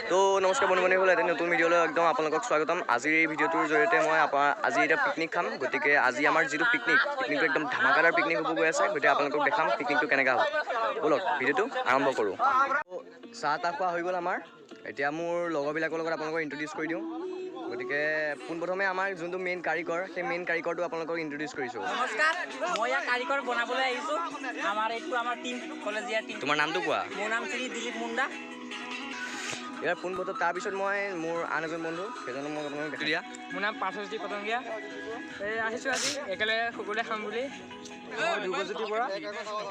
তো নমস্কাৰ বন্ধু-বান্ধৱীসকল, এটা নতুন ভিডিঅ'লৈ একদম আপোনালোকক স্বাগতম। আজিৰ এই ভিডিঅ'টোৰ জৰিয়তে মই আজি এটা পিকনিক খাম। গতিকে আজি আমাৰ যিটো পিকনিকটো একদম ধামাকাদাৰ পিকনিক হ'ব গৈ আছে। গতিকে আপোনালোকক দেখাম পিকনিকটো কেনেকৈ হ'ব। ব'লক ভিডিঅ'টো আৰম্ভ কৰোঁ। চাহ তাহ খোৱা হৈ গ'ল আমাৰ। এতিয়া মোৰ লগৰবিলাকৰ লগত আপোনালোকক ইণ্ট্ৰডিউচ কৰি দিওঁ। গতিকে পোনপ্ৰথমে আমাৰ যোনটো মেইন কাৰিকৰ, সেই মেইন কাৰিকৰটো আপোনালোকক ইণ্ট্ৰডিউচ কৰিছোঁ। নমস্কাৰ, মই ইয়াৰ কাৰিকৰ বনাবলৈ আহিছোঁ। আমাৰ টিম কলেজীয়া টিম। তোমাৰ নামটো কোৱা? মোৰ নাম শ্ৰী দিলীপ মুণ্ডা। ইয়াৰ পোনপ্ৰথম তাৰপিছত মই মোৰ আন এজন বন্ধু, সেইজনক মই আপোনালোকক দেখাই দিয়া। মোৰ নাম পাৰ্থজ্যোতি পতংগীয়া। আহিছোঁ আজি একেলগে সকলোৱে খাম বুলি। মই ধ্ৰুৱজ্যোতি বৰা।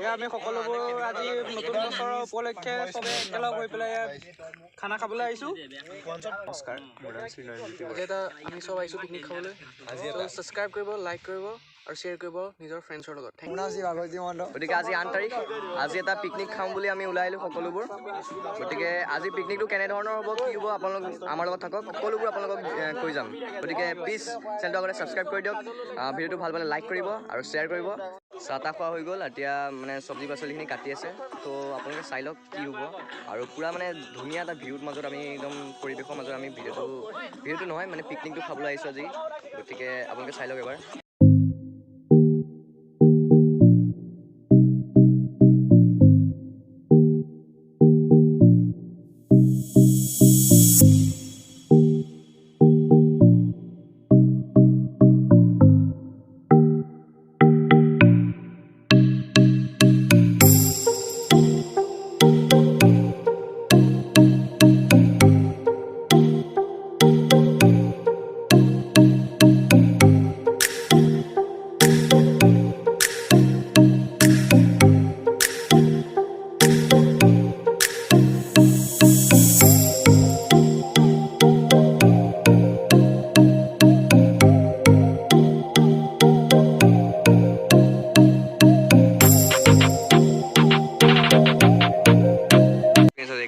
এয়া আমি সকলোবোৰ আজি নতুন বছৰৰ উপলক্ষে চবে একেলগ হৈ পেলাই খানা খাবলৈ আহিছোঁ। নমস্কাৰ, মোৰ নাম শ্ৰী নয়নজ্যোতি বৰা। এটা আমি চব আহিছোঁ পিকনিক খাবলৈ। ছাবস্ক্ৰাইব কৰিব, লাইক কৰিব আৰু শ্বেয়াৰ কৰিব নিজৰ ফ্ৰেণ্ডছৰ লগত। গতিকে আজি 8 তাৰিখ, আজি এটা পিকনিক খাম বুলি আমি ওলাই আহিলোঁ সকলোবোৰ। গতিকে আজি পিকনিকটো কেনেধৰণৰ হ'ব, কি হ'ব, আপোনালোক আমাৰ লগত থাকক, সকলোবোৰ আপোনালোকক কৈ যাম। গতিকে প্লিজ চেনেলটো আগতে ছাবস্ক্ৰাইব কৰি দিয়ক, ভিডিঅ'টো ভাল পালে লাইক কৰিব আৰু শ্বেয়াৰ কৰিব। চাহ তাহ খোৱা হৈ গ'ল, এতিয়া মানে চব্জি পাচলিখিনি কাটি আছে। তো আপোনালোকে চাই লওক কি হ'ব। আৰু পূৰা মানে ধুনীয়া এটা ভিউৰ মাজত আমি একদম পৰিৱেশৰ মাজত আমি ভিডিঅ'টো নহয় মানে পিকনিকটো খাবলৈ আহিছোঁ আজি। গতিকে আপোনালোকে চাই লওক এবাৰ।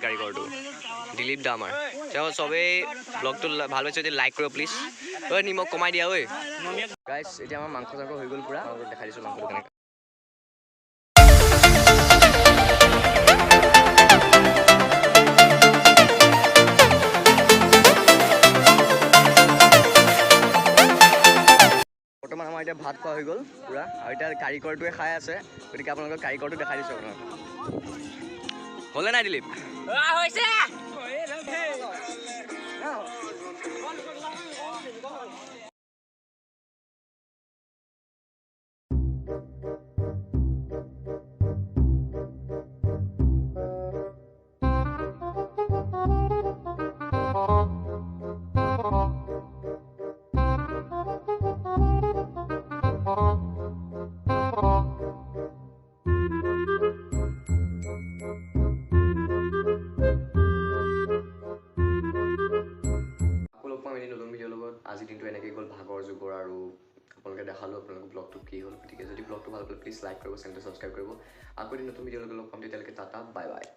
কাৰিকৰটো দিলীপ দা আমাৰ। তেওঁ চবেই ব্লগটো ভাল পাইছে যদি লাইক কৰিব প্লিজ। ঐ নিমখ কমাই দিয়া ঐ। গাইজ এতিয়া আমাৰ মাংস চাংস হৈ গ'ল পূৰা। আপোনালোকক দেখাই দিছোঁ মাংসটো কেনেকৈ। বৰ্তমান আমাৰ এতিয়া ভাত খোৱা হৈ গ'ল পূৰা, আৰু এতিয়া কাৰিকৰটোৱে খাই আছে। গতিকে আপোনালোকক কাৰিকৰটো দেখাই দিছোঁ আপোনালোকক। হ'লে নাই দিলীপ? হৈছে। নতুন ভিডিঅ'ৰ লগত আজিৰ দিনটো এনেকৈ গ'ল, ভাগৰ যুগৰ, আৰু আপোনালোকে দেখালোঁ আপোনালোকৰ ব্লগটো কি হ'ল। গতিকে যদি ব্লগটো ভাল পালে প্লিজ লাইক কৰিব, চেনেলটো ছাবস্ক্ৰাইব কৰিব। আকৌ এদিন নতুন ভিডিঅ'ৰ লগত লগ পাম, তেতিয়ালৈকে টাটা বাই বাই।